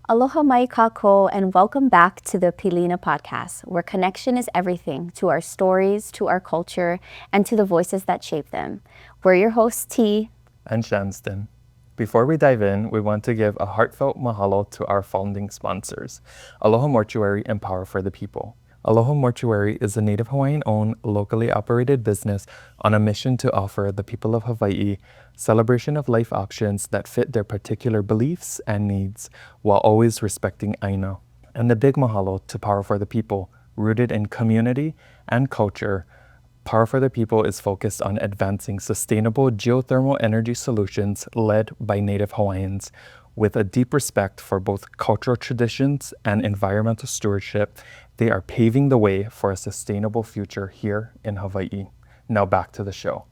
Aloha mai kākou, and welcome back to the Pilina Podcast, where connection is everything to our stories, to our culture, and to the voices that shape them. We're your hosts, Tiera and Shanztyn. Before we dive in, we want to give a heartfelt mahalo to our founding sponsors, Aloha Mortuary and Power for the People. Aloha Mortuary is a Native Hawaiian-owned, locally operated business on a mission to offer the people of Hawaii celebration of life options that fit their particular beliefs and needs, while always respecting Aina. And a big mahalo to Power for the People, rooted in community and culture. Power for the People is focused on advancing sustainable geothermal energy solutions led by Native Hawaiians, with a deep respect for both cultural traditions and environmental stewardship. They are paving the way for a sustainable future here in Hawaii. Now back to the show.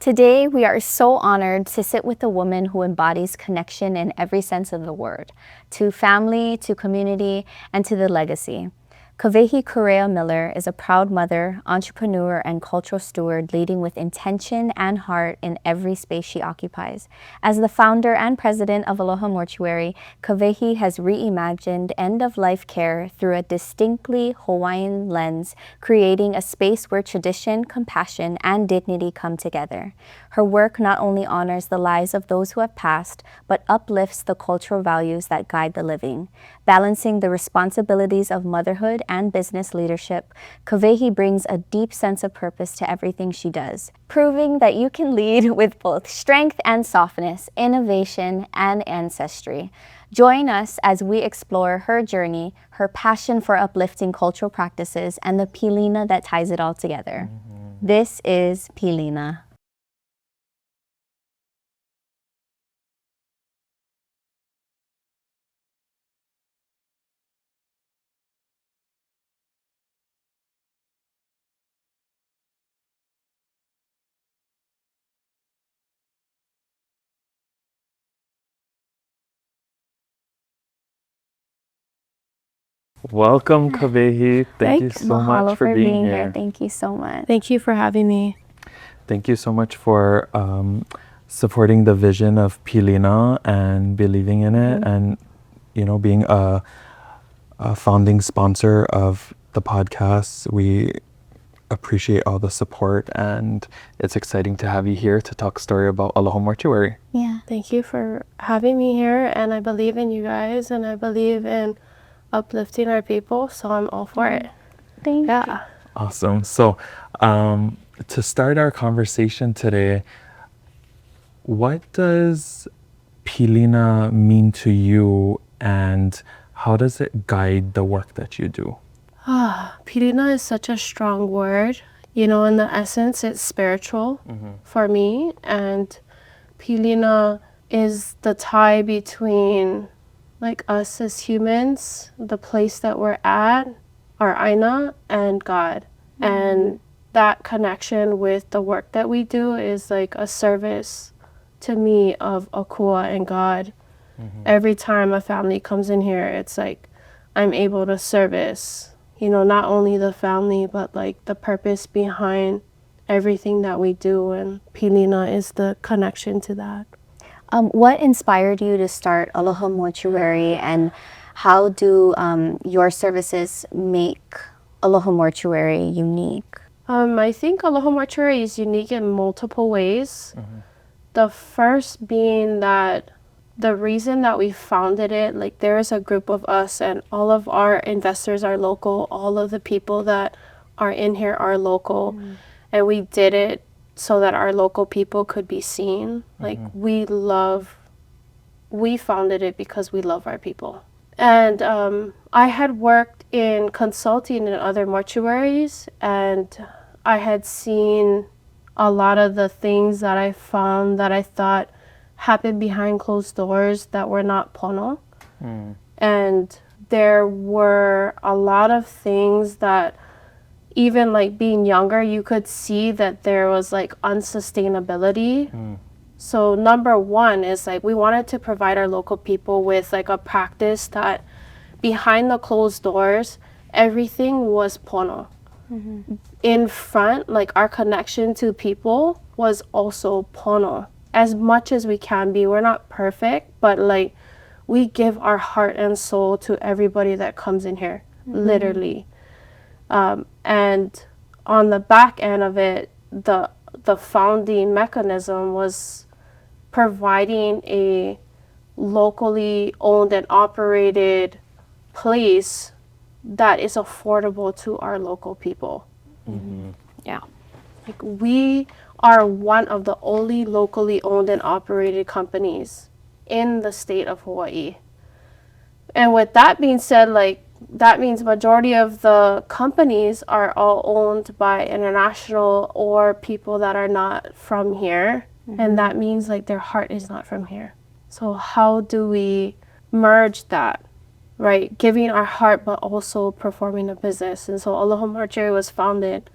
Today, we are so honored to sit with a woman who embodies connection in every sense of the word, to family, to community, and to the legacy. Kawehi Correa Miller is a proud mother, entrepreneur, and cultural steward, leading with intention and heart in every space she occupies. As the founder and president of Aloha Mortuary, Kawehi has reimagined end-of-life care through a distinctly Hawaiian lens, creating a space where tradition, compassion, and dignity come together. Her work not only honors the lives of those who have passed, but uplifts the cultural values that guide the living. Balancing the responsibilities of motherhood and business leadership, Kawehi brings a deep sense of purpose to everything she does, proving that you can lead with both strength and softness, innovation and ancestry. Join us as we explore her journey, her passion for uplifting cultural practices, and the Pilina that ties it all together. This is Pilina. Welcome, Kawehi. Thank you so Mahalo much for being here. Thank you so much. Thank you for having me. Thank you so much for supporting the vision of Pilina and believing in it, and being a founding sponsor of the podcast. We appreciate all the support, and it's exciting to have you here to talk story about Aloha Mortuary. Yeah. Thank you for having me here, and I believe in you guys, and I believe in uplifting our people, so I'm all for it. Thank you. Awesome. So to start our conversation today, what does Pilina mean to you, and how does it guide the work that you do? Pilina is such a strong word. In the essence, it's spiritual for me, and Pilina is the tie between us as humans, the place that we're at, our Aina, and God. And that connection with the work that we do is like a service to me of Akua and God. Every time a family comes in here, it's like I'm able to service, not only the family, but the purpose behind everything that we do. And Pilina is the connection to that. What inspired you to start Aloha Mortuary, and how do your services make Aloha Mortuary unique? I think Aloha Mortuary is unique in multiple ways. The first being that the reason that we founded it, there is a group of us, and all of our investors are local. All of the people that are in here are local. And we did it so that our local people could be seen. We founded it because we love our people. And I had worked in consulting in other mortuaries, and I had seen a lot of the things that I found that I thought happened behind closed doors that were not pono. And there were a lot of things that, even being younger, you could see that there was unsustainability. So number one is we wanted to provide our local people with a practice that behind the closed doors, everything was pono. In front, our connection to people was also pono. As much as we can be, we're not perfect, but we give our heart and soul to everybody that comes in here, literally. And on the back end of it, the founding mechanism was providing a locally owned and operated place that is affordable to our local people. Yeah. Like, we are one of the only locally owned and operated companies in the state of Hawaii. And with that being said, like, that means majority of the companies are all owned by international or people that are not from here. And that means like their heart is not from here. So how do we merge that, right? Giving our heart, but also performing a business. And so Aloha Mortuary was founded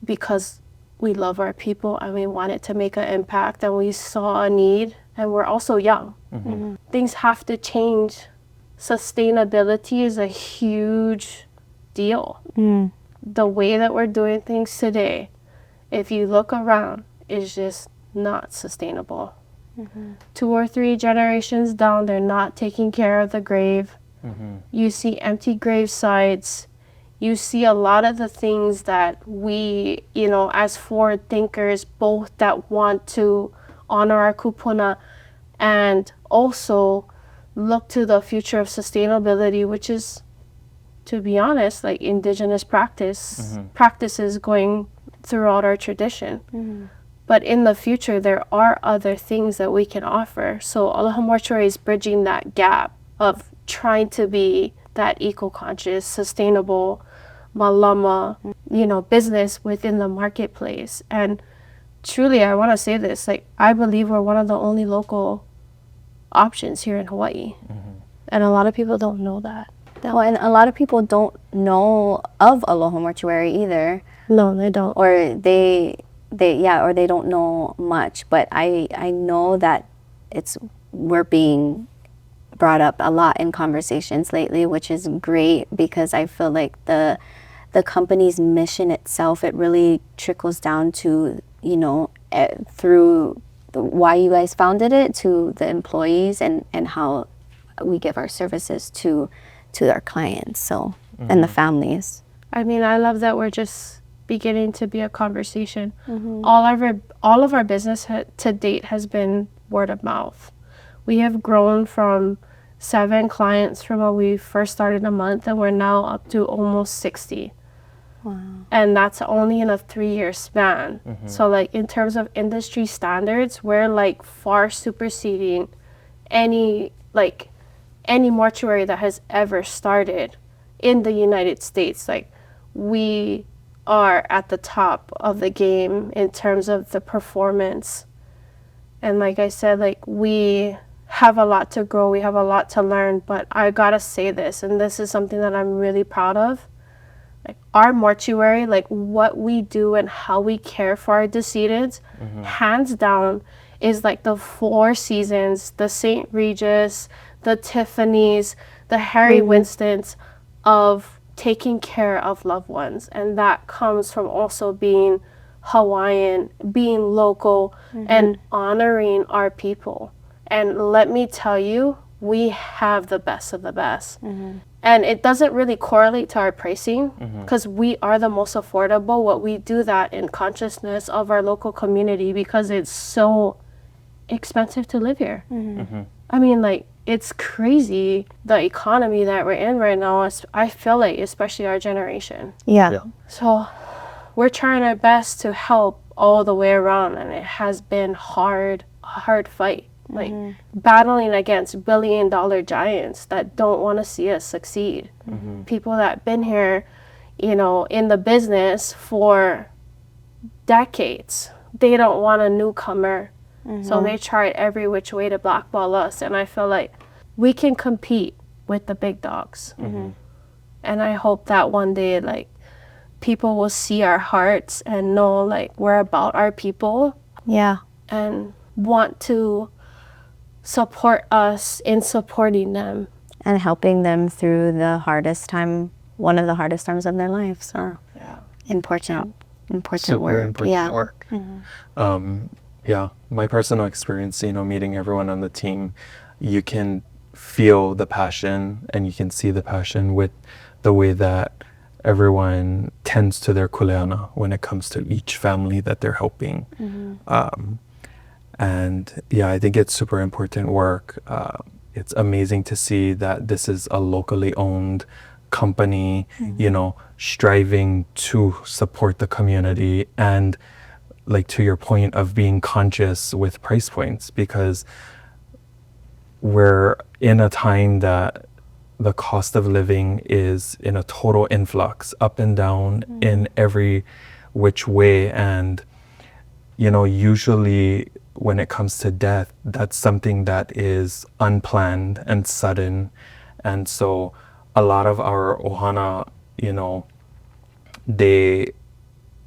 because we love our people and we wanted to make an impact, and we saw a need, and we're also young. Things have to change. Sustainability is a huge deal. The way that we're doing things today, if you look around, is just not sustainable. 2 or 3 generations down, they're not taking care of the grave. You see empty grave sites. You see a lot of the things that we, you know, as forward thinkers, both that want to honor our kupuna and also look to the future of sustainability, which is, to be honest, like indigenous practices going throughout our tradition. But in the future, there are other things that we can offer. So Aloha Mortuary is bridging that gap of trying to be that eco-conscious, sustainable, malama, you know, business within the marketplace. And truly, I want to say this, like, I believe we're one of the only local options here in Hawaii. And a lot of people don't know that. Well, and a lot of people don't know of Aloha Mortuary either. No, they don't. Or they don't know much. But I know that we're being brought up a lot in conversations lately, which is great, because I feel like the company's mission itself, it really trickles down to, you know, through why you guys founded it, to the employees and how we give our services to our clients, so and the families. I mean, I love that we're just beginning to be a conversation. All of our business to date has been word of mouth. We have grown from 7 clients from when we first started a month, and we're now up to almost 60. Wow. And that's only in a 3-year span. So like in terms of industry standards, we're like far superseding any mortuary that has ever started in the United States. Like, we are at the top of the game in terms of the performance. And like I said, like, we have a lot to grow, we have a lot to learn, but I gotta say this, and this is something that I'm really proud of. Like, our mortuary, like what we do and how we care for our decedents, hands down, is like the 4 Seasons, the St. Regis, the Tiffany's, the Harry Winstons of taking care of loved ones. And that comes from also being Hawaiian, being local, and honoring our people. And let me tell you, we have the best of the best. And it doesn't really correlate to our pricing, because we are the most affordable. What we do that in consciousness of our local community, because it's so expensive to live here. I mean, like, it's crazy, the economy that we're in right now. I feel like, especially our generation. Yeah. So we're trying our best to help all the way around, and it has been a hard fight. Like, battling against billion-dollar giants that don't want to see us succeed. People that been here, you know, in the business for decades. They don't want a newcomer. So they tried every which way to blackball us. And I feel like we can compete with the big dogs. And I hope that one day, like, people will see our hearts and know, like, we're about our people. Yeah. And want to support us in supporting them. And helping them through the hardest time, one of the hardest times of their lives. So important Super work. important work. Yeah, my personal experience, you know, meeting everyone on the team, you can feel the passion, and you can see the passion with the way that everyone tends to their kuleana when it comes to each family that they're helping. And yeah, I think it's super important work. It's amazing to see that this is a locally owned company, you know, striving to support the community, and like to your point of being conscious with price points, because we're in a time that the cost of living is in a total influx, up and down in every which way. And, you know, usually when it comes to death, that's something that is unplanned and sudden. And so a lot of our ohana, you know, they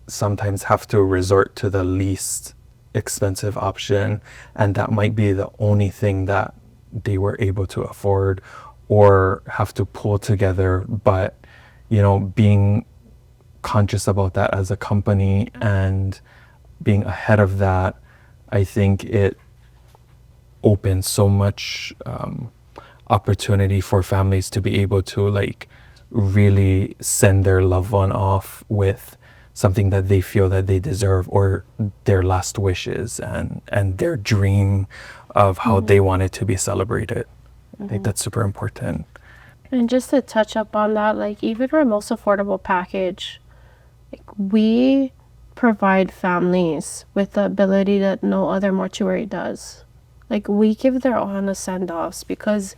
sometimes have to resort to the least expensive option, and that might be the only thing that they were able to afford or have to pull together. But, you know, being conscious about that as a company and being ahead of that, I think it opens so much opportunity for families to be able to like really send their loved one off with something that they feel that they deserve, or their last wishes and their dream of how they want it to be celebrated. I think that's super important. And just to touch up on that, like even our most affordable package, like we provide families with the ability that no other mortuary does. Like we give their ohana send-offs because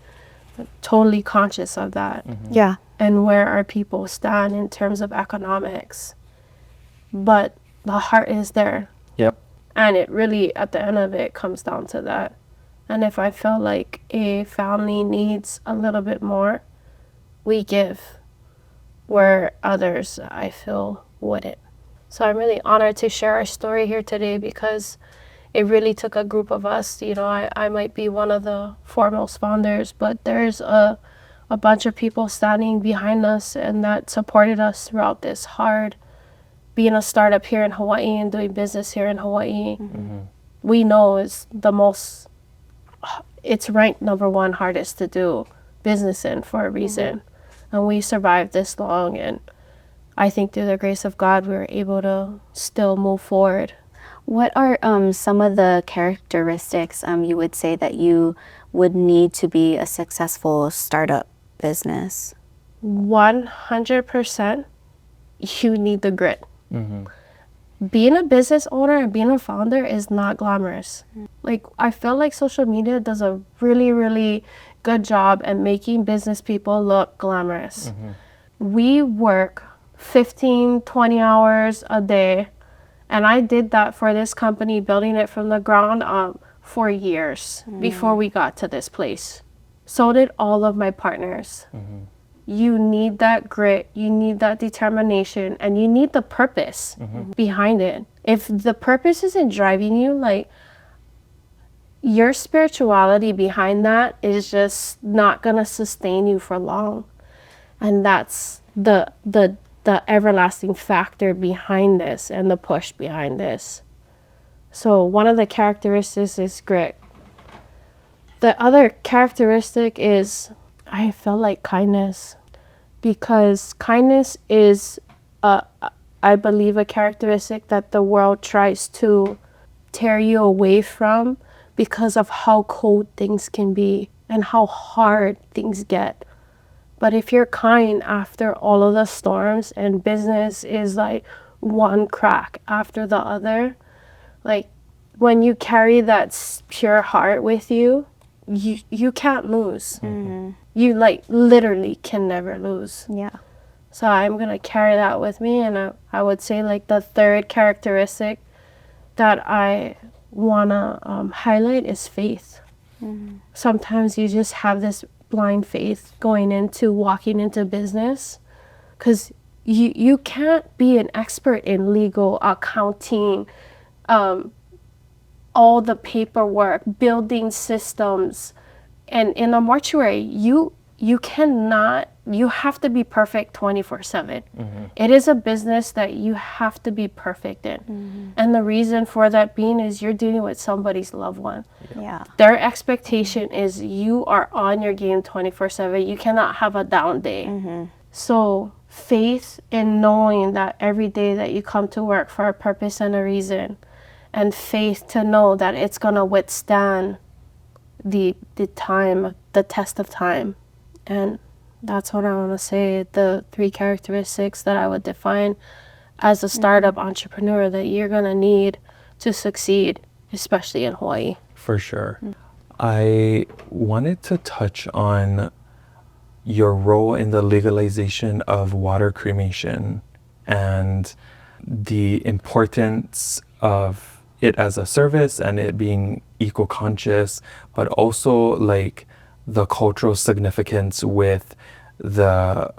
we're totally conscious of that. Yeah. And where our people stand in terms of economics. But the heart is there. Yep. And it really, at the end of it, comes down to that. And if I feel like a family needs a little bit more, we give, where others, I feel, wouldn't. So I'm really honored to share our story here today, because it really took a group of us. You know, I might be one of the foremost founders, but there's a bunch of people standing behind us and that supported us throughout this hard, being a startup here in Hawaii and doing business here in Hawaii. We know is the most, it's ranked #1 hardest to do business in for a reason. And we survived this long, and I think through the grace of God, we were able to still move forward. What are some of the characteristics you would say that you would need to be a successful startup business? 100%, you need the grit. Being a business owner and being a founder is not glamorous. Like, I feel like social media does a really, really good job at making business people look glamorous. We work 15, 20 hours a day, and I did that for this company, building it from the ground up for years before we got to this place. So did all of my partners. You need that grit, you need that determination, and you need the purpose behind it. If the purpose isn't driving you, like, your spirituality behind that is just not gonna sustain you for long. And that's the everlasting factor behind this and the push behind this. So one of the characteristics is grit. The other characteristic is, I feel like, kindness, because kindness is, I believe, a characteristic that the world tries to tear you away from because of how cold things can be and how hard things get. But if you're kind after all of the storms and business is like one crack after the other, like when you carry that pure heart with you, you can't lose. You like literally can never lose. Yeah. So I'm gonna carry that with me, and I would say like the third characteristic that I wanna highlight is faith. Sometimes you just have this blind faith walking into business, because you can't be an expert in legal, accounting, all the paperwork, building systems. And in a mortuary, you you have to be perfect 24/7. It is a business that you have to be perfect in. And the reason for that being is you're dealing with somebody's loved one. Yeah. Their expectation is you are on your game 24/7. You cannot have a down day. So faith in knowing that every day that you come to work for a purpose and a reason, and faith to know that it's going to withstand the test of time. And that's what I want to say, the 3 characteristics that I would define as a startup entrepreneur that you're going to need to succeed, especially in Hawaii. For sure. I wanted to touch on your role in the legalization of water cremation and the importance of it as a service and it being eco-conscious, but also like the cultural significance with the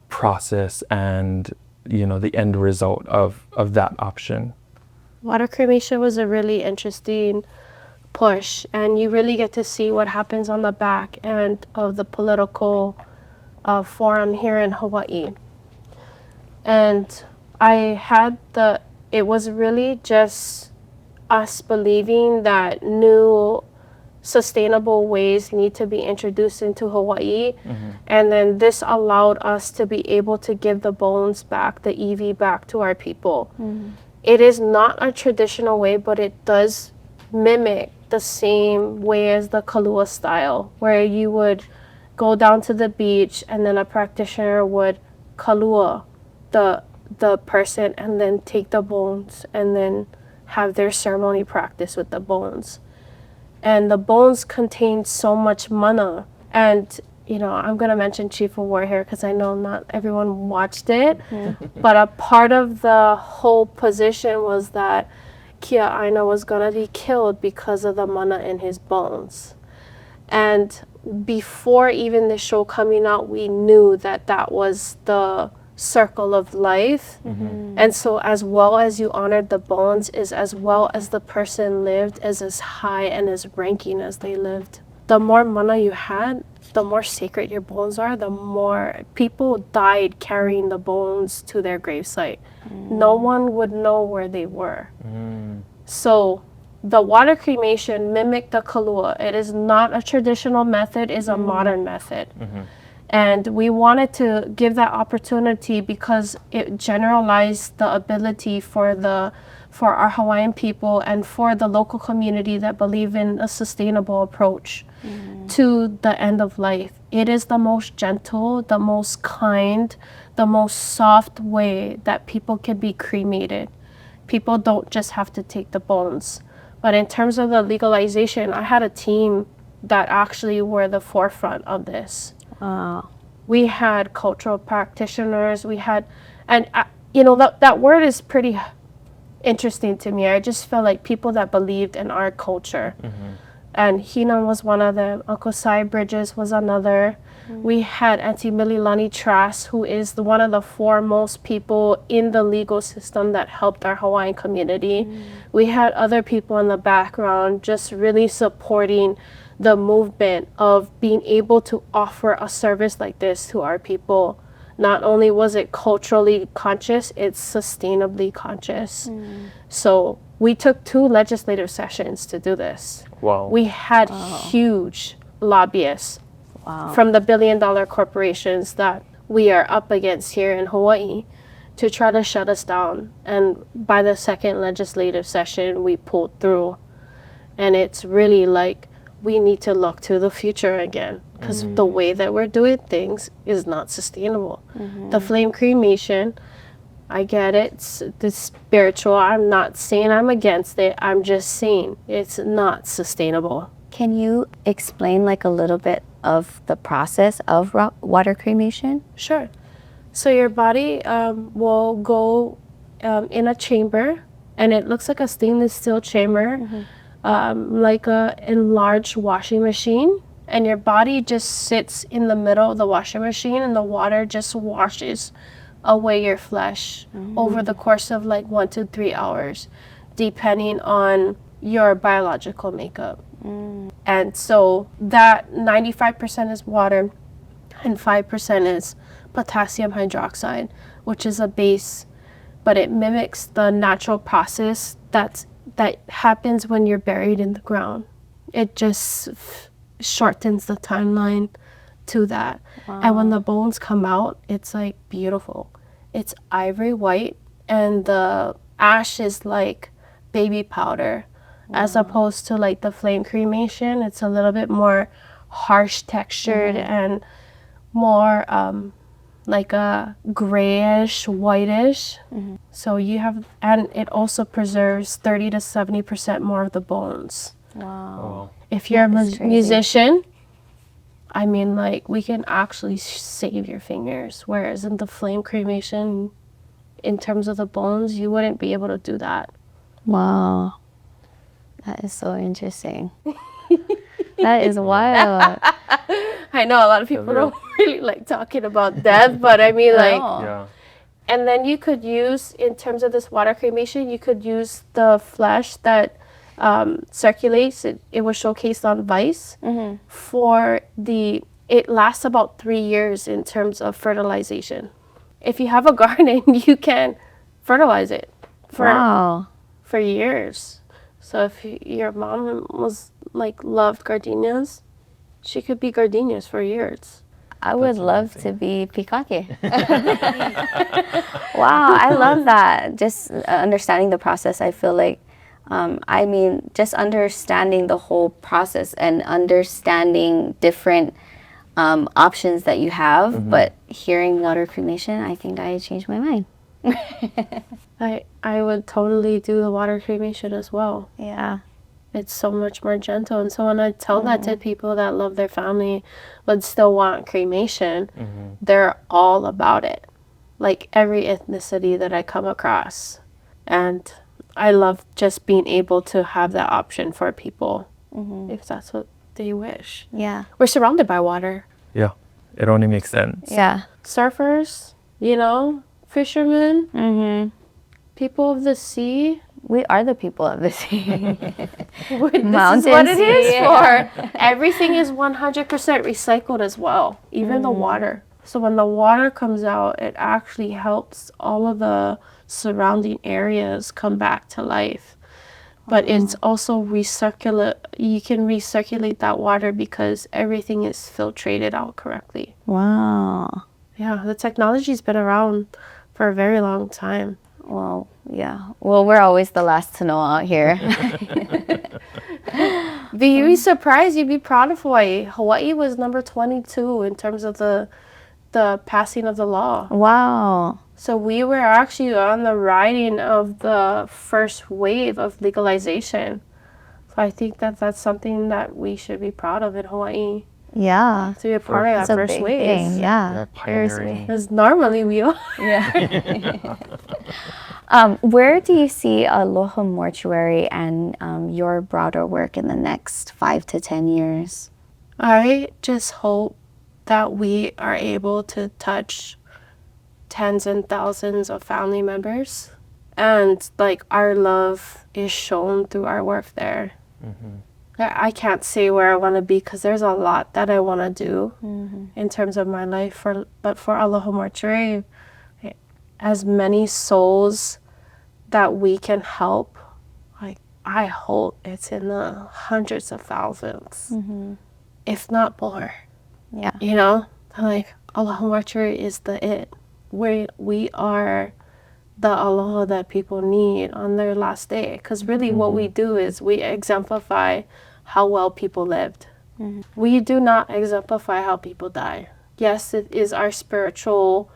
process and, you know, the end result of that option. Water cremation was a really interesting push, and you really get to see what happens on the back end of the political forum here in Hawaii. And it was really just us believing that new sustainable ways need to be introduced into Hawaii. And then this allowed us to be able to give the bones back, the EV back to our people. It is not a traditional way, but it does mimic the same way as the kalua style, where you would go down to the beach and then a practitioner would kalua the person and then take the bones and then have their ceremony practice with the bones. And the bones contain so much mana. And, you know, I'm going to mention Chief of War here because I know not everyone watched it. But a part of the whole position was that Kia Aina was going to be killed because of the mana in his bones. And before even the show coming out, we knew that that was the circle of life. And so as well as you honored the bones is as well as the person lived as high and as ranking as they lived. The more mana you had, the more sacred your bones are, the more people died carrying the bones to their gravesite. No one would know where they were. So the water cremation mimicked the kalua. It is not a traditional method, it's a modern method. And we wanted to give that opportunity because it generalized the ability for our Hawaiian people and for the local community that believe in a sustainable approach to the end of life. It is the most gentle, the most kind, the most soft way that people can be cremated. People don't just have to take the bones. But in terms of the legalization, I had a team that actually were the forefront of this. We had cultural practitioners, you know, that word is pretty interesting to me. I just felt like people that believed in our culture. And Hina was one of them. Uncle Sai Bridges was another. We had Auntie Mililani Trask, who is one of the foremost people in the legal system that helped our Hawaiian community. We had other people in the background just really supporting the movement of being able to offer a service like this to our people. Not only was it culturally conscious, it's sustainably conscious. So we took 2 legislative sessions to do this. Wow. We had huge lobbyists from the billion-dollar corporations that we are up against here in Hawaii to try to shut us down. And by the 2nd legislative session, we pulled through. And it's really like, we need to look to the future again because the way that we're doing things is not sustainable. The flame cremation, I get it, it's spiritual. I'm not saying I'm against it. I'm just saying it's not sustainable. Can you explain like a little bit of the process of water cremation? Sure. So your body will go in a chamber, and it looks like a stainless steel chamber. Like a enlarged washing machine, and your body just sits in the middle of the washing machine and the water just washes away your flesh over the course of like 1 to 3 hours, depending on your biological makeup. And so that 95% is water, and 5% is potassium hydroxide, which is a base, but it mimics the natural process that happens when you're buried in the ground. It just shortens the timeline to that. Wow. And when the bones come out, it's like beautiful. It's ivory white, and the ash is like baby powder, as opposed to like the flame cremation. It's a little bit more harsh textured and more like a grayish, whitish. So you have, and it also preserves 30 to 70% more of the bones. Wow. If you're That is a crazy. musician, I mean, like, we can actually save your fingers. Whereas in the flame cremation, in terms of the bones, you wouldn't be able to do that. Wow. That is so interesting. That is wild. I know a lot of people don't really like talking about death, but I mean, like, No. Yeah. and then you could use, in terms of this water cremation, you could use the flesh that circulates. It was showcased on Vice for it lasts about 3 years in terms of fertilization. If you have a garden, you can fertilize it Wow. for years. So if your mom was like loved gardenias, she could be gardenias for years. I would love to be pikake. Wow, I love that. Just understanding the process, I feel like, I mean, just understanding the whole process and understanding different options that you have, but hearing water cremation, I think I changed my mind. I would totally do the water cremation as well. Yeah. It's so much more gentle. And so when I tell that to people that love their family but still want cremation, they're all about it. Like every ethnicity that I come across. And I love just being able to have that option for people if that's what they wish. Yeah. We're surrounded by water. Yeah. It only makes sense. Yeah. Surfers, fishermen, people of the sea. We are the people of the sea. This Mountains, is what it is sea. for. Everything is 100% recycled as well, even the water. So when the water comes out, it actually helps all of the surrounding areas come back to life. But it's also you can recirculate that water because everything is filtrated out correctly. Wow. Yeah, the technology's been around for a very long time. Well, yeah. Well, we're always the last to know out here. You'd be surprised. You'd be proud of Hawaii. Hawaii was number 22 in terms of the passing of the law. Wow. So we were actually on the riding of the first wave of legalization. So I think that's something that we should be proud of in Hawaii. Yeah. To be a part of That's that a first big wave. thing. Yeah. Yeah, Seriously. pioneering. Because normally we are. Yeah. Where do you see Aloha Mortuary and your broader work in the next 5 to 10 years? I just hope that we are able to touch tens and thousands of family members, and like our love is shown through our work there. I can't say where I want to be because there's a lot that I want to do in terms of my life. But for Aloha Mortuary, as many souls that we can help, like I hope it's in the hundreds of thousands, if not more. Yeah. Like Aloha Mortuary is the it. We are the aloha that people need on their last day. Because really what we do is we exemplify how well people lived. We do not exemplify how people die. Yes, it is our spiritual,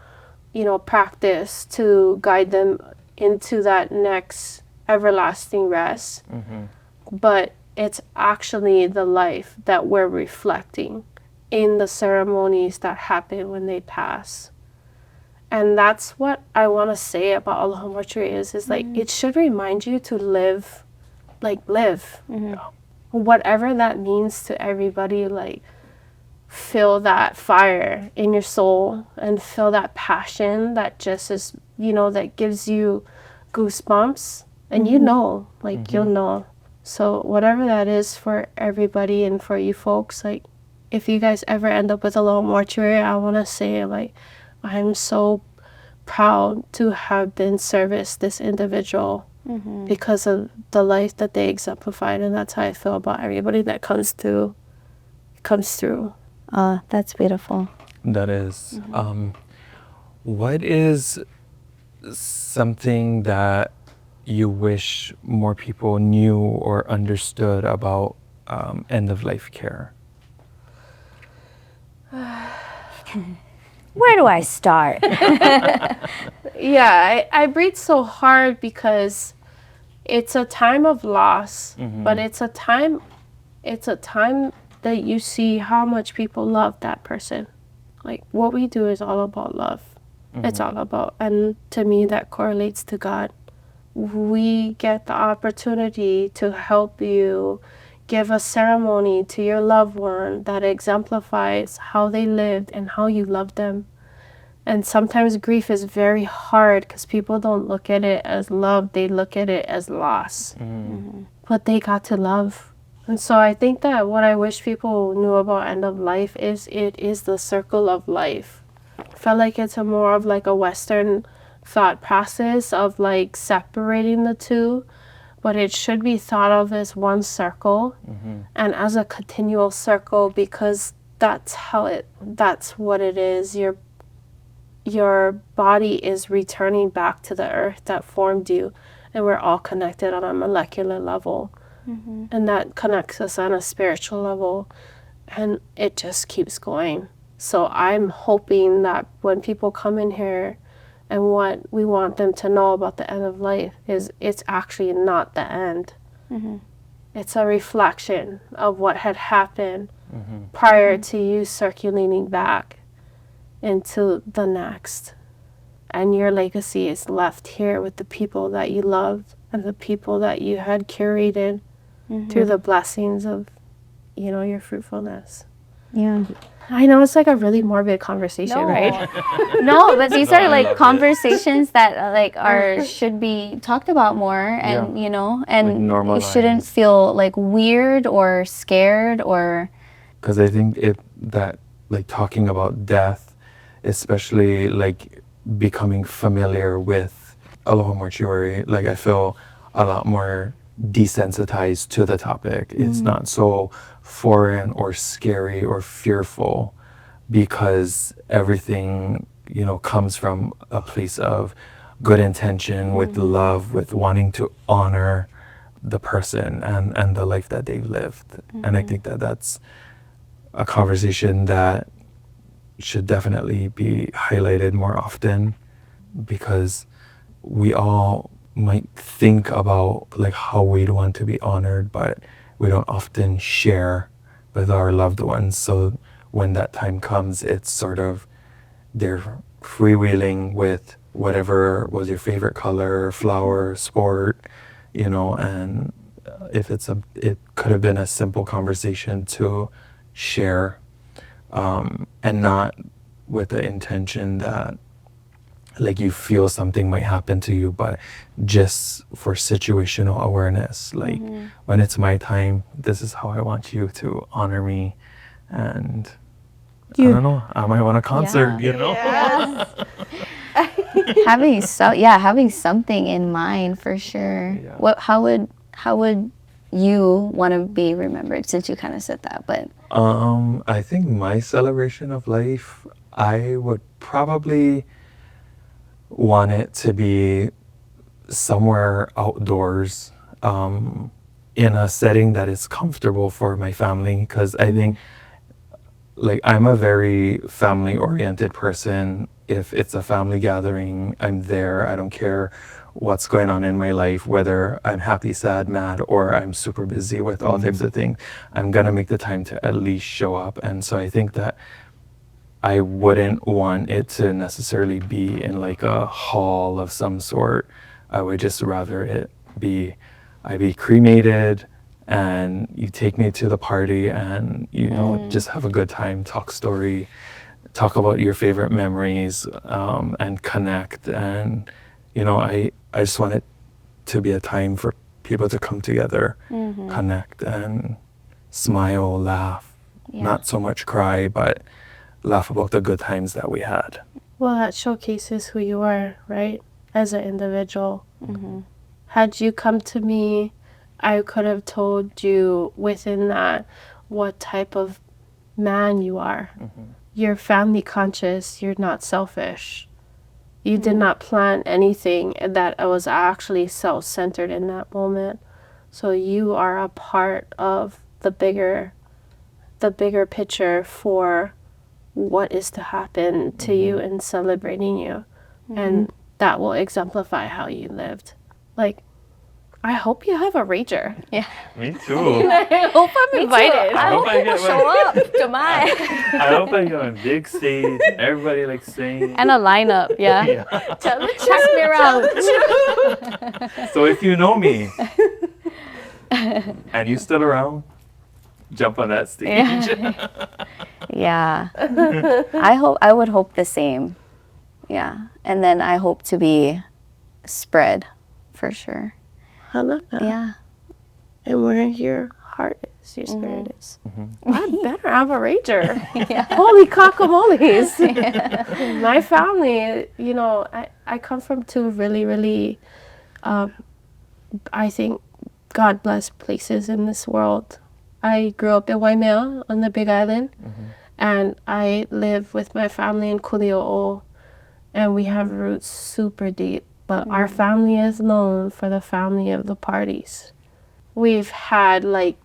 practice to guide them into that next everlasting rest. But it's actually the life that we're reflecting in the ceremonies that happen when they pass. And that's what I want to say about Aloha Mortuary is like, it should remind you to live. Whatever that means to everybody, like, feel that fire in your soul and feel that passion that just is, that gives you goosebumps. And you'll know. So whatever that is for everybody and for you folks, like, if you guys ever end up with Aloha Mortuary, I want to say, like, I'm so proud to have been serviced this individual because of the life that they exemplified, and that's how I feel about everybody that comes through. Oh, that's beautiful. That is. What is something that you wish more people knew or understood about end-of-life care? Where do I start? Yeah, I breathe so hard because it's a time of loss, but it's a time that you see how much people love that person. Like, what we do is all about love. It's all about, and to me that correlates to God. We get the opportunity to help you give a ceremony to your loved one that exemplifies how they lived and how you loved them. And sometimes grief is very hard because people don't look at it as love, they look at it as loss. But they got to love. And so I think that what I wish people knew about end of life is it is the circle of life. I felt like it's a more of like a Western thought process of like separating the two, but it should be thought of as one circle and as a continual circle, because that's what it is. Your body is returning back to the earth that formed you, and we're all connected on a molecular level. And that connects us on a spiritual level, and it just keeps going. So I'm hoping that when people come in here, and what we want them to know about the end of life is it's actually not the end. It's a reflection of what had happened prior to you circulating back into the next. And your legacy is left here with the people that you loved and the people that you had curated through the blessings of, your fruitfulness. Yeah. I know it's like a really morbid conversation, right? No, but these are like conversations that should be talked about more, and and Like you shouldn't feel like weird or scared or. Because I think talking about death, especially like becoming familiar with Aloha Mortuary, like I feel a lot more desensitized to the topic. It's not so foreign or scary or fearful, because everything comes from a place of good intention, with love, with wanting to honor the person and the life that they've lived. And I think that that's a conversation that should definitely be highlighted more often, because we all might think about like how we'd want to be honored, but we don't often share with our loved ones. So when that time comes, it's sort of they're freewheeling with whatever was your favorite color, flower, sport, and if it could have been a simple conversation to share, and not with the intention that like you feel something might happen to you, but just for situational awareness, like when it's my time, this is how I want you to honor me. And I don't know, I might want a concert, Yes. having something in mind for sure. Yeah. How would you want to be remembered, since you kind of said that? But I think my celebration of life, I would probably want it to be somewhere outdoors, in a setting that is comfortable for my family, because I think like I'm a very family oriented person. If it's a family gathering, I'm there. I don't care what's going on in my life, whether I'm happy, sad, mad, or I'm super busy with all types of things. I'm gonna make the time to at least show up. And so I think that I wouldn't want it to necessarily be in like a hall of some sort. I would just rather I be cremated, and you take me to the party, and just have a good time, talk story, talk about your favorite memories, and connect. And I just want it to be a time for people to come together, connect, and smile, laugh, not so much cry, but laugh about the good times that we had. Well, that showcases who you are, right? As an individual. Had you come to me, I could have told you within that what type of man you are. You're family conscious. You're not selfish. You did not plan anything that was actually self-centered in that moment. So you are a part of the bigger picture for what is to happen to you and celebrating you. And that will exemplify how you lived. Like, I hope you have a rager. Yeah. Me too. I hope I'm invited. I hope people show up to mine. I hope I go on big stage, everybody like sing. And a lineup, yeah. Tell the Check me around. So if you know me and you still around, jump on that stage. Yeah. I would hope the same. Yeah. And then I hope to be spread for sure. I love that. Yeah. And where your heart is, your spirit is. I better have a rager. Yeah. Holy cockamoles. My family, you know, I come from two really, really, I think, God blessed places in this world. I grew up in Waimea on the Big Island, and I live with my family in Kuli'o'o, and we have roots super deep. But our family is known for the family of the parties. We've had like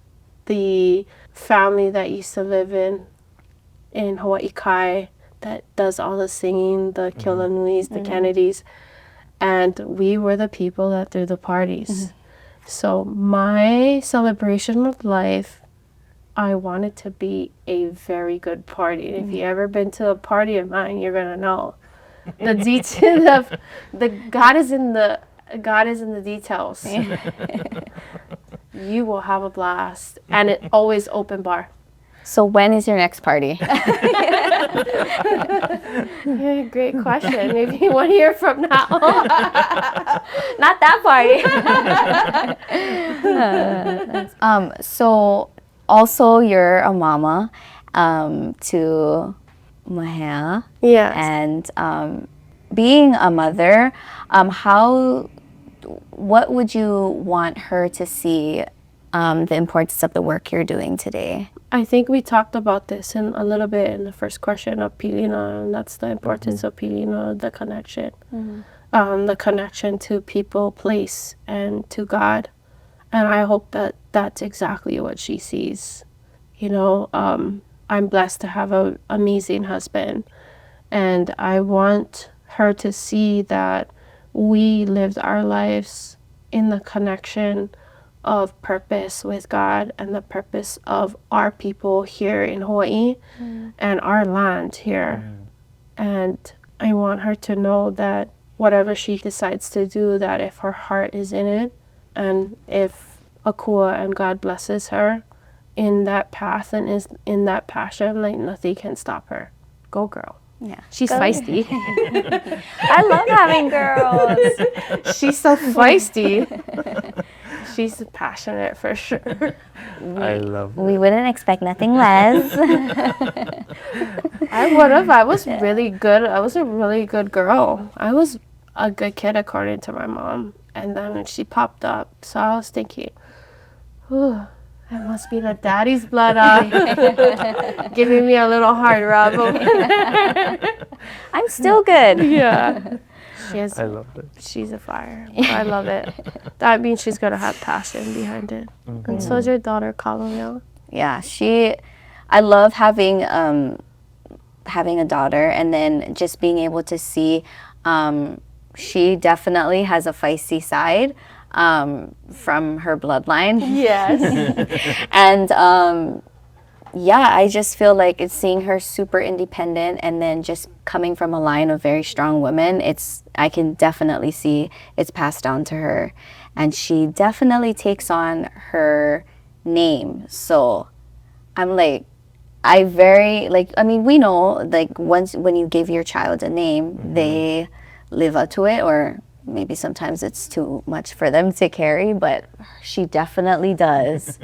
the family that used to live in Hawaii Kai that does all the singing, the Kiolanuis, the Kennedys, and we were the people that threw the parties. So my celebration of life, I want it to be a very good party. If you ever been to a party of mine, you're gonna know. The detail of the God is in the details. You will have a blast, and it always open bar. So when is your next party? Yeah, great question. Maybe 1 year from now. Not that party. So also you're a mama to Mahea. Yes. And being a mother, what would you want her to see the importance of the work you're doing today? I think we talked about this in a little bit in the first question of Pilina, and that's the importance of Pilina, the connection. The connection to people, place, and to God. And I hope that that's exactly what she sees. You know, I'm blessed to have an amazing husband, and I want her to see that we lived our lives in the connection of purpose with God and the purpose of our people here in Hawaii and our land here. And I want her to know that whatever she decides to do, that if her heart is in it, and if Akua and God blesses her in that path and is in that passion, like nothing can stop her. Go girl. Yeah. She's Go. feisty. I love having girls. She's so feisty. She's passionate for sure. I love it. We wouldn't expect nothing less. I would have. I was really good. I was a really good girl. I was a good kid according to my mom. And then when she popped up, so I was thinking, ooh, that must be the daddy's blood giving me a little hard rub over there. I'm still good. Yeah. I love it. She's a fire. I love it. That means she's going to have passion behind it. And so is your daughter, Kawehi. Yeah, I love having a daughter, and then just being able to see she definitely has a feisty side from her bloodline. Yes. And yeah, I just feel like it's seeing her super independent, and then just coming from a line of very strong women, I can definitely see it's passed down to her. And she definitely takes on her name. So I'm like, we know, like, when you give your child a name, they live up to it, or maybe sometimes it's too much for them to carry, but she definitely does.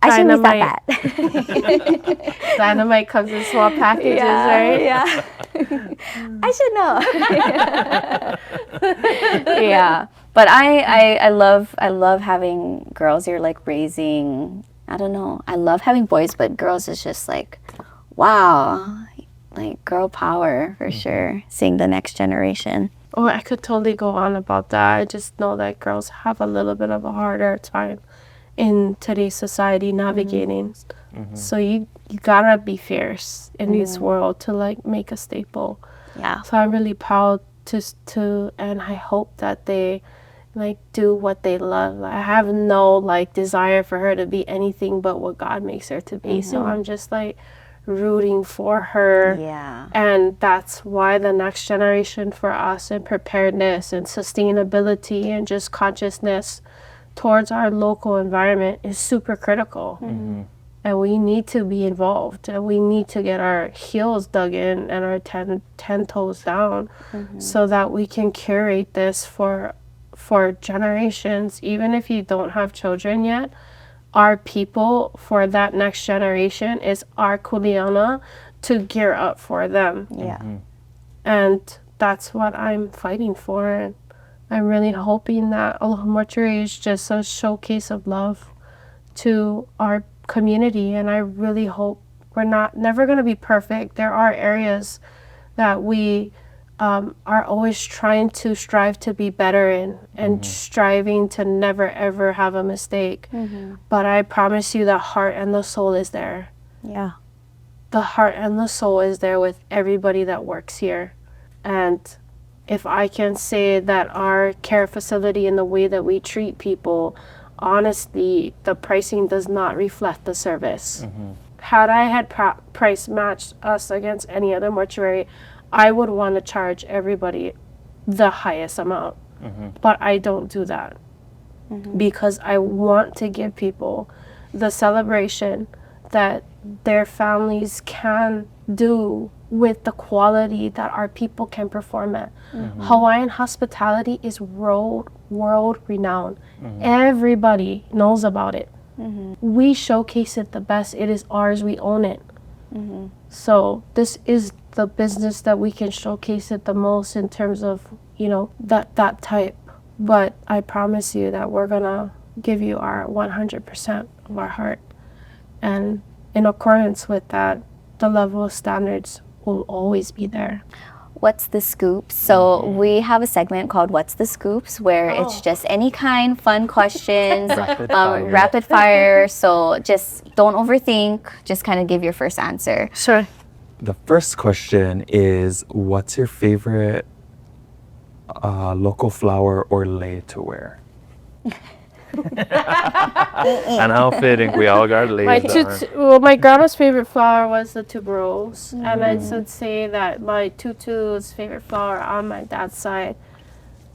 I should make Dynamite. that. Dynamite comes in small packages, right? Yeah. I should know. Yeah. But I love having girls. You're like raising, I don't know. I love having boys, but girls is just like, wow, like girl power for sure. Seeing the next generation. Oh, I could totally go on about that. I just know that girls have a little bit of a harder time in today's society navigating. So you gotta be fierce in this world to like make a staple. Yeah. So I'm really proud to and I hope that they like do what they love. I have no like desire for her to be anything but what God makes her to be. So I'm just like rooting for her. Yeah. And that's why the next generation for us and preparedness and sustainability and just consciousness towards our local environment is super critical. And we need to be involved, and we need to get our heels dug in and our 10 toes down so that we can curate this for generations. Even if you don't have children yet, our people for that next generation is our kuleana to gear up for them. Yeah. And that's what I'm fighting for. And I'm really hoping that Aloha Mortuary is just a showcase of love to our community. And I really hope we're never going to be perfect. There are areas that we are always trying to strive to be better in and striving to never ever have a mistake. But I promise you the heart and the soul is there. Yeah. The heart and the soul is there with everybody that works here. And if I can say that our care facility and the way that we treat people, honestly, the pricing does not reflect the service. Had I had price matched us against any other mortuary, I would want to charge everybody the highest amount. But I don't do that because I want to give people the celebration that their families can do with the quality that our people can perform at. Hawaiian hospitality is world renowned. Everybody knows about it. We showcase it the best. It is ours. We own it. So this is the business that we can showcase it the most in terms of, you know, that type. But I promise you that we're gonna give you our 100% of our heart. And in accordance with that, the level of standards will always be there. What's the Scoops? So we have a segment called What's the Scoops, where it's just any kind fun questions, rapid fire. So just don't overthink, just kind of give your first answer. Sure. The first question is, what's your favorite local flower or lei to wear? And how fitting, we all got leis. My grandma's favorite flower was the tuberose, and I would say that my tutu's favorite flower on my dad's side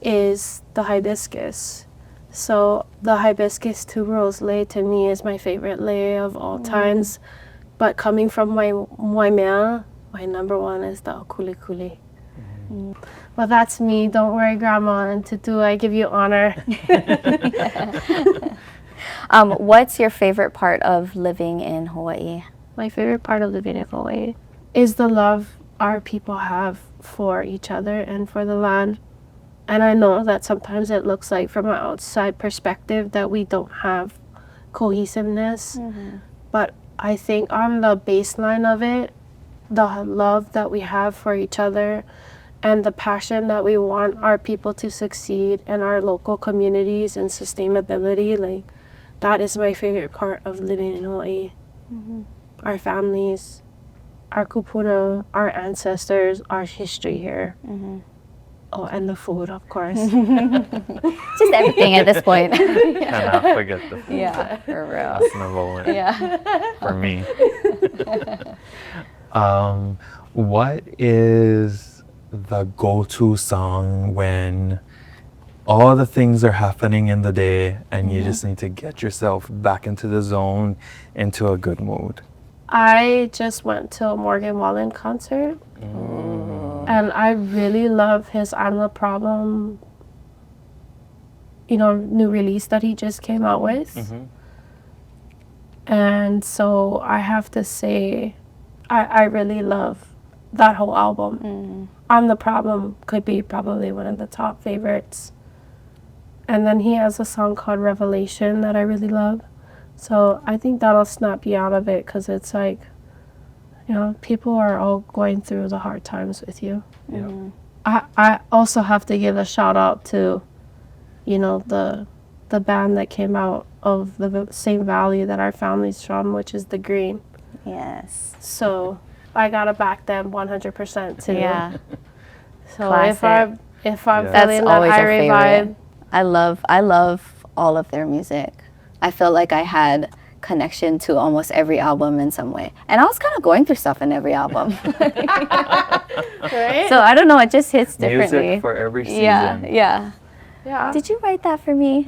is the hibiscus. So the hibiscus tuberose lei to me is my favorite lei of all times. But coming from my mea, my number one is the kulikuli. Well, that's me. Don't worry, Grandma. And Tutu, I give you honor. What's your favorite part of living in Hawaii? My favorite part of living in Hawaii is the love our people have for each other and for the land. And I know that sometimes it looks like from an outside perspective that we don't have cohesiveness. But I think on the baseline of it, the love that we have for each other and the passion that we want our people to succeed in our local communities and sustainability, like that is my favorite part of living in Hawaii. Our families, our kupuna, our ancestors, our history here. Oh, and the food, of course. Just everything at this point. Cannot forget the food. Yeah, for real. That's number one for me. What is the go-to song when all the things are happening in the day and you just need to get yourself back into the zone, into a good mood? I just went to a Morgan Wallen concert, and I really love his I'm the Problem, new release that he just came out with. And so I have to say, I really love that whole album. I'm the Problem could be probably one of the top favorites. And then he has a song called Revelation that I really love. So I think that'll snap you out of it, because it's like, you know, people are all going through the hard times with you. Yeah. I also have to give a shout out to, you know, the band that came out of the same valley that our family's from, which is The Green. Yes. So I gotta back them 100% too. Yeah. So Classic. if I'm Yeah. That's feeling that always our Irie favorite. vibe, I love all of their music. I feel like I had connection to almost every album in some way. And I was kind of going through stuff in every album. right? So I don't know, it just hits differently. Music for every season. Yeah. yeah. Did you write that for me?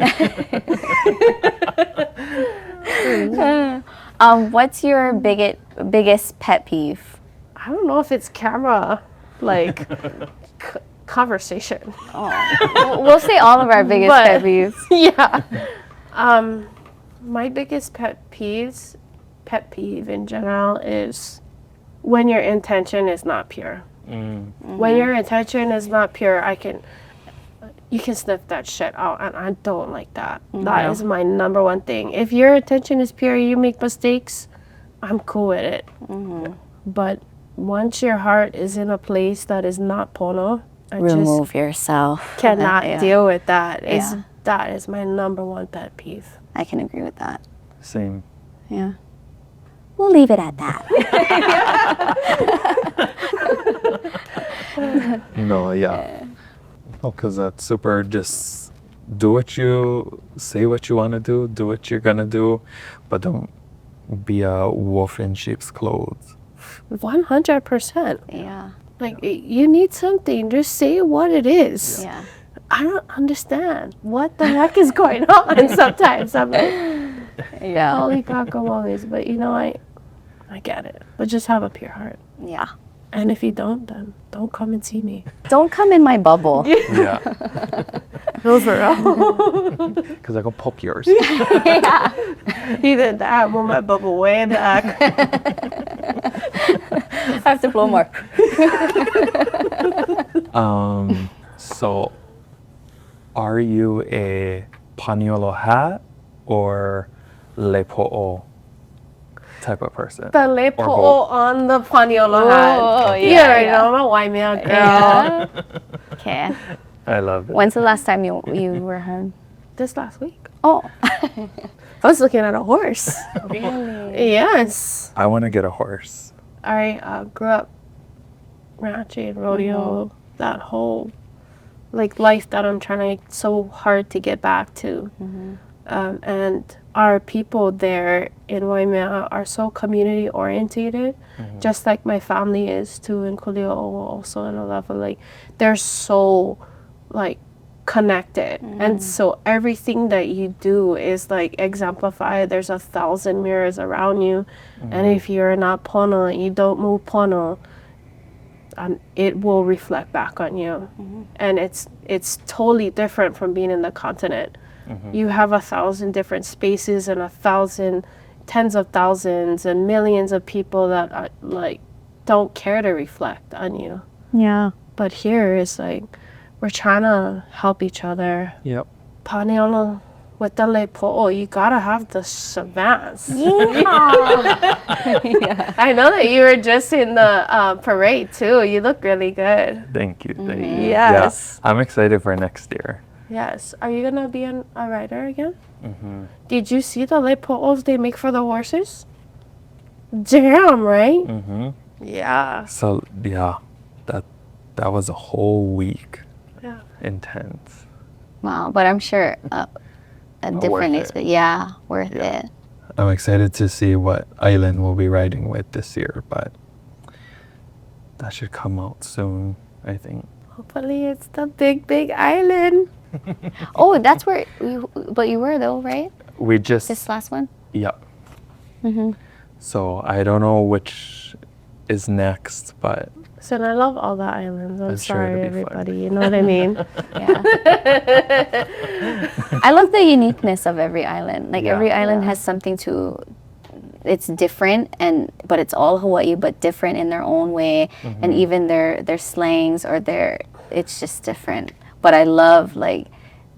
What's your biggest pet peeve? I don't know if it's camera, like, conversation. We'll say all of our biggest But- pet peeves. Yeah. My biggest pet peeve in general is when your intention is not pure. When your intention is not pure, you can sniff that shit out, and I don't like that. That is my number one thing. If your intention is pure, you make mistakes, I'm cool with it. But once your heart is in a place that is not pono, I Remove yourself. just cannot Yeah. deal with that. Yeah. That is my number one pet peeve. I can agree with that. Same. Yeah. We'll leave it at that. No, yeah. Because that's super. Just do what you say, what you want to do what you're gonna do, but don't be a wolf in sheep's clothes. 100%. Yeah. Like, you need something, just say what it is. Yeah. I don't understand what the heck is going on sometimes. I'm like, Yeah. holy guacamoles. But you know, I get it. But just have a pure heart. Yeah. And if you don't, then don't come and see me. Don't come in my bubble. Yeah. Those are Because I go pop yours. either that, move my bubble way back. I have to blow more. So, are you a paniolo hat or lepo'o type of person? The lepo both. on the paniolo hat. Oh, You yeah, already yeah. know, I'm a white male girl. Yeah. Okay. I love it. When's the last time you were home? This last week. Oh. I was looking at a horse. Really? Yes. I want to get a horse. I grew up ranching, rodeo, that whole like life that I'm trying to so hard to get back to. And our people there in Waimea are so community orientated, just like my family is too in Kuli'o, also in a level. Like, they're so like connected, and so everything that you do is like exemplified. There's 1,000 mirrors around you, and if you're not pono, you don't move pono, it will reflect back on you. And it's totally different from being in the continent. You have 1,000 different spaces and 1,000, tens of thousands and millions of people that are, like, don't care to reflect on you. Yeah. But here it's like we're trying to help each other. Yep. Paneolo with the lepo'o, you gotta have the savants. Yeah. I know that you were just in the parade too. You look really good. Thank you. Thank you. Yes. Yeah, I'm excited for next year. Yes. Are you gonna be a rider again? Did you see the lepo'os they make for the horses? Damn, right? Yeah. So yeah, that was a whole week. Yeah. Intense. Wow, but I'm sure a different worth it. experience. Yeah, worth it. I'm excited to see what island we'll be riding with this year, but that should come out soon, I think. Hopefully it's the big island. Oh, that's where but you were though, right? We just This last one? yeah. So I don't know which is next, but So I love all the islands. I'm It's sure sorry, it'll be fun. everybody. You know what I mean? Yeah. I love the uniqueness of every island. Like Yeah. every island has something to it's different, but it's all Hawaii, but different in their own way, and even their slangs or it's just different. But I love like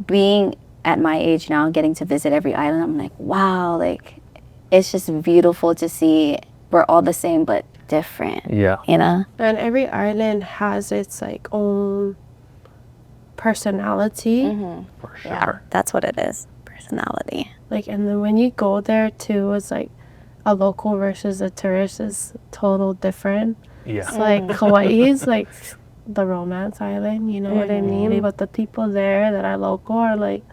being at my age now, getting to visit every island. I'm like, wow, like it's just beautiful to see. We're all the same but different. Yeah. You know? And every island has its like own personality. For sure. Yeah, that's what it is. Personality. Like, and then when you go there too, it's like a local versus a tourist is total different. Yeah. It's like Hawaii is like the romance island, you know what I mean? But the people there that are local are like,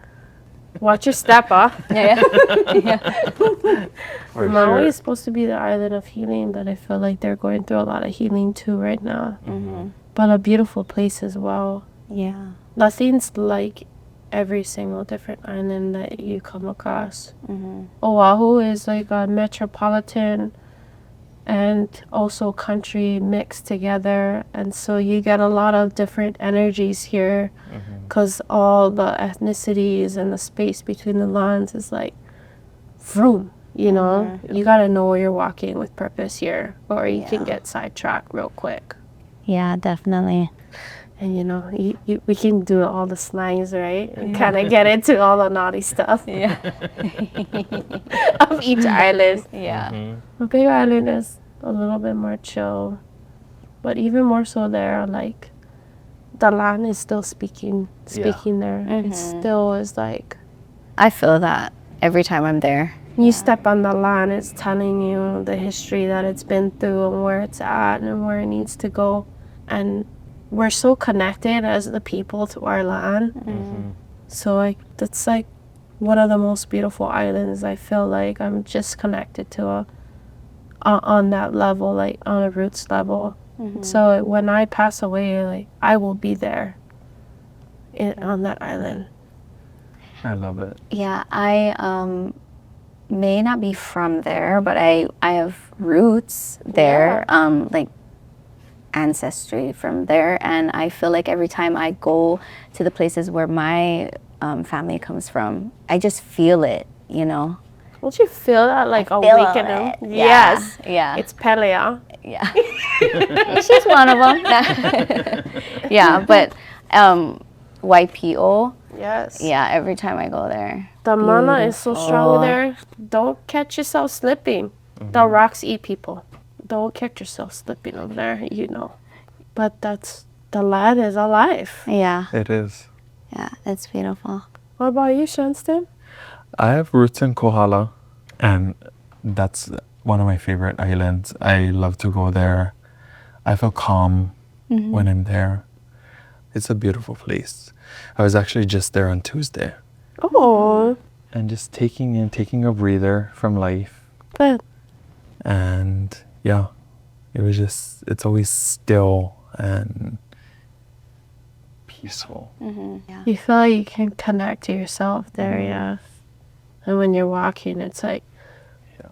watch your step, huh? Yeah. For Maui sure. is supposed to be the island of healing, but I feel like they're going through a lot of healing too right now. But a beautiful place as well. Yeah. Nothing's like every single different island that you come across. Oahu is like a metropolitan and also country mixed together, and so you get a lot of different energies here because all the ethnicities and the space between the lands is like vroom, you know. You got to know where you're walking with purpose here, or you can get sidetracked real quick. Yeah, definitely. And you know, we can do all the slangs, right? And kind of get into all the naughty stuff Yeah. of each island. Yeah. The Big Island is a little bit more chill, but even more so there, like the land is still speaking there. It still is like I feel that every time I'm there. you step on the land, it's telling you the history that it's been through and where it's at and where it needs to go. And we're so connected as the people to our land. So like that's like one of the most beautiful islands. I feel like I'm just connected to on that level, like on a roots level. So when I pass away, like I will be there on that island. I love it. Yeah, I may not be from there, but I have roots there, like ancestry from there, and I feel like every time I go to the places where my family comes from, I just feel it, you know. Don't you feel that like feel awakening? it. Yes. Yeah. It's Pelea. Yeah. She's one of them. Yeah, but YPO, Yes. yeah, every time I go there. The mana is so strong there. Don't catch yourself slipping. The rocks eat people. Don't catch yourself slipping over there, you know. But the land is alive. Yeah, It is. yeah, it's beautiful. What about you, Shanztyn? I have roots in Kohala, and that's one of my favorite islands. I love to go there. I feel calm when I'm there. It's a beautiful place. I was actually just there on Tuesday, Oh, and just taking a breather from life. but And yeah, it's always still and peaceful. you feel like you can connect to yourself there, yeah. And when you're walking, it's like, Yeah.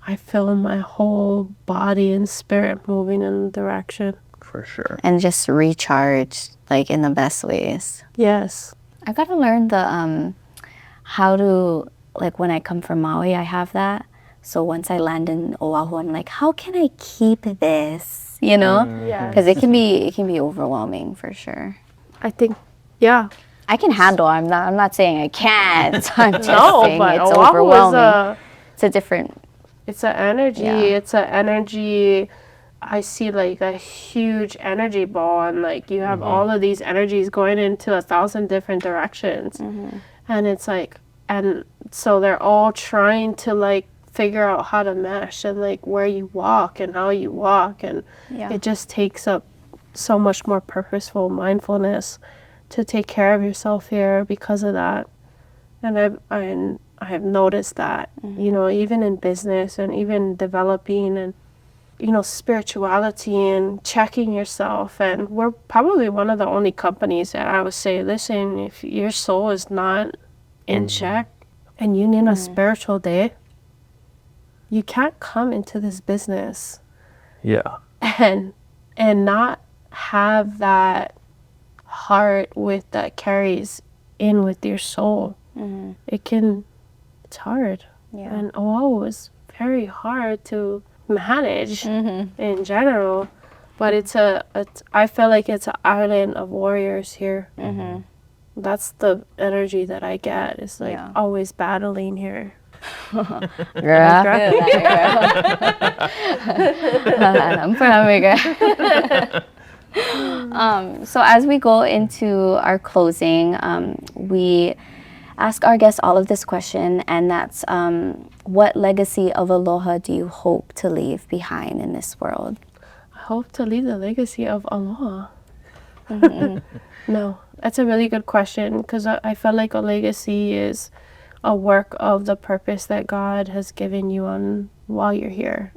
I feel my whole body and spirit moving in the direction. For sure. And just recharge, like in the best ways. Yes. I gotta learn the how to, like when I come from Maui, I have that. So once I land in Oahu, I'm like, how can I keep this? You know, Yeah. because it can be overwhelming for sure. I think, yeah. I can handle. I'm not saying I can't. I'm just No, saying but it's Oahu overwhelming. It's a different. it's an energy. Yeah. It's an energy. I see like a huge energy ball, and like you have all of these energies going into 1,000 different directions. And it's like, and so they're all trying to like figure out how to mesh and like where you walk and how you walk, and Yeah. it just takes up so much more purposeful mindfulness to take care of yourself here because of that. And I have noticed that, you know, even in business and even developing and, you know, spirituality and checking yourself. And we're probably one of the only companies that I would say, listen, if your soul is not in check and you need a spiritual day, you can't come into this business Yeah. and not have that heart with that carries in with your soul. It's hard. Yeah. And Oahu is very hard to manage in general. But I feel like it's an island of warriors here. That's the energy that I get. It's like always battling here. Girl, I feel that, girl. So as we go into our closing, we ask our guests all of this question, and that's what legacy of aloha do you hope to leave behind in this world? I hope to leave the legacy of aloha. No, that's a really good question, because I feel like a legacy is a work of the purpose that God has given you on while you're here.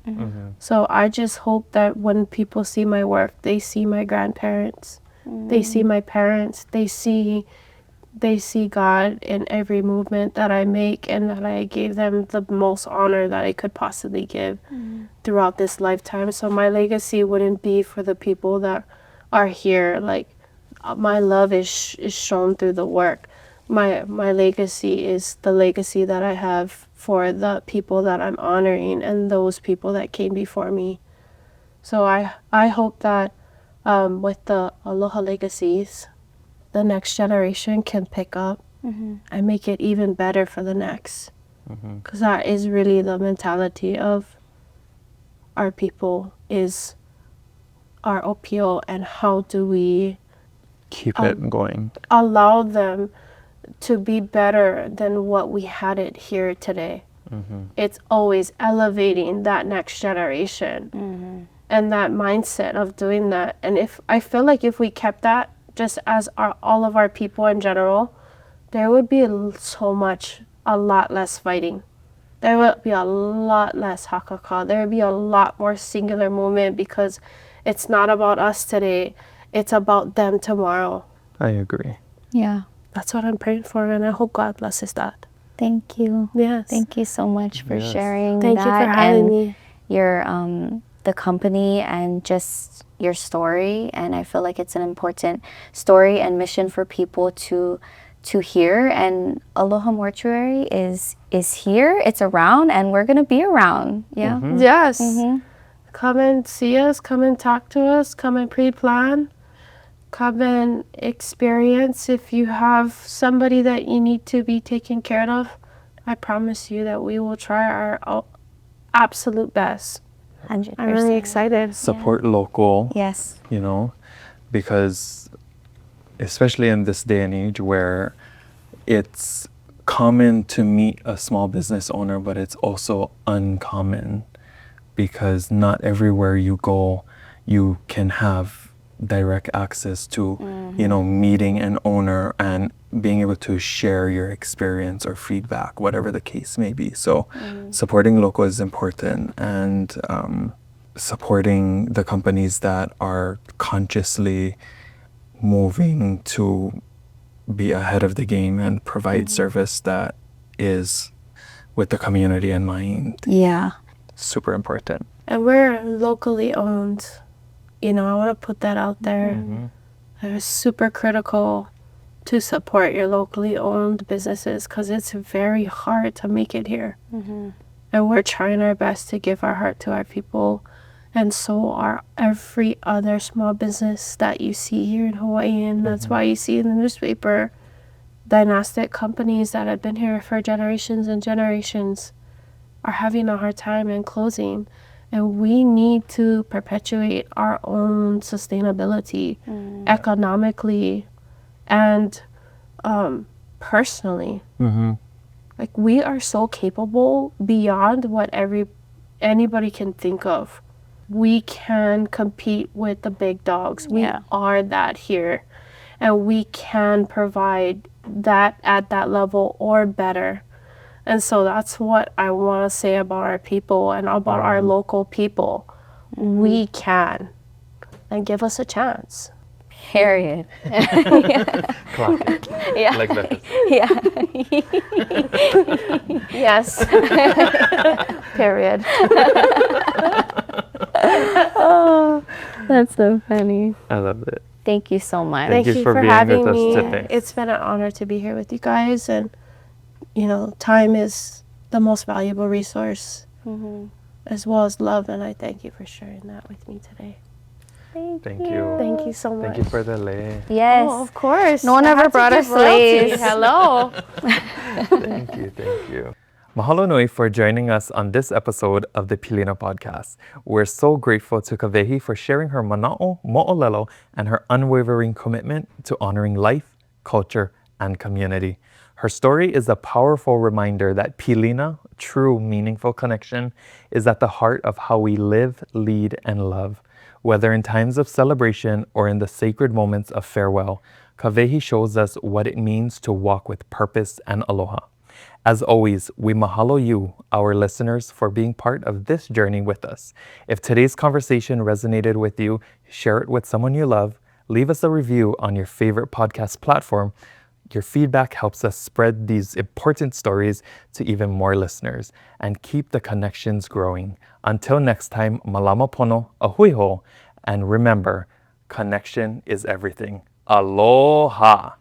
So I just hope that when people see my work, they see my grandparents, they see my parents, they see God in every movement that I make, and that I gave them the most honor that I could possibly give throughout this lifetime. So my legacy wouldn't be for the people that are here. Like, my love is shown through the work. My legacy is the legacy that I have for the people that I'm honoring and those people that came before me. So I hope that with the Aloha legacies, the next generation can pick up and make it even better for the next. Because that is really the mentality of our people, is our opio, and how do we Keep it going. allow them to be better than what we had it here today. It's always elevating that next generation and that mindset of doing that. And if I feel like if we kept that just as all of our people in general, there would be a lot less fighting. There would be a lot less hakaka. There would be a lot more singular movement, because it's not about us today. It's about them tomorrow. I agree. Yeah. That's what I'm praying for, and I hope God blesses that. Thank you. Yes. Thank you so much for sharing Thank that you for having and me. your the company and just your story. And I feel like it's an important story and mission for people to hear. And Aloha Mortuary is here. It's around, and we're gonna be around. Yeah. Yes. Come and see us. Come and talk to us. Come and pre-plan. Come and experience. If you have somebody that you need to be taken care of, I promise you that we will try our absolute best. 100%. I'm really excited. Support local. Yes. You know, because especially in this day and age where it's common to meet a small business owner, but it's also uncommon, because not everywhere you go you can have direct access to you know, meeting an owner and being able to share your experience or feedback, whatever the case may be. So supporting local is important, and supporting the companies that are consciously moving to be ahead of the game and provide service that is with the community in mind. Yeah. Super important. And we're locally owned. You know, I want to put that out there. It's super critical to support your locally owned businesses, because it's very hard to make it here. And we're trying our best to give our heart to our people. And so are every other small business that you see here in Hawaii. And that's why you see in the newspaper dynastic companies that have been here for generations and generations are having a hard time and closing. And we need to perpetuate our own sustainability economically and personally. Like, we are so capable beyond what anybody can think of. We can compete with the big dogs. We are that here. And we can provide that at that level or better. And so that's what I want to say about our people and about our local people. We can. And give us a chance. Period. Clock it. Yeah. Like that. Yeah. Yes. Period. Oh, that's so funny. I love it. Thank you so much. Thank you for being having with us me. today. It's been an honor to be here with you guys. And, you know, time is the most valuable resource as well as love. And I thank you for sharing that with me today. Thank you. Thank you so much. Thank you for the lei. Yes. Oh, of course. No one I ever had to brought us give royalty. leis. Hello. Thank you, thank you. Mahalo nui for joining us on this episode of the Pilina Podcast. We're so grateful to Kawehi for sharing her mana'o mo'olelo and her unwavering commitment to honoring life, culture, and community. Her story is a powerful reminder that Pilina, true meaningful connection, is at the heart of how we live, lead, and love. Whether in times of celebration or in the sacred moments of farewell, Kawehi shows us what it means to walk with purpose and aloha. As always, we mahalo you, our listeners, for being part of this journey with us. If today's conversation resonated with you, share it with someone you love, leave us a review on your favorite podcast platform. Your feedback helps us spread these important stories to even more listeners and keep the connections growing. Until next time, malama pono, ahui ho, and remember, connection is everything. Aloha!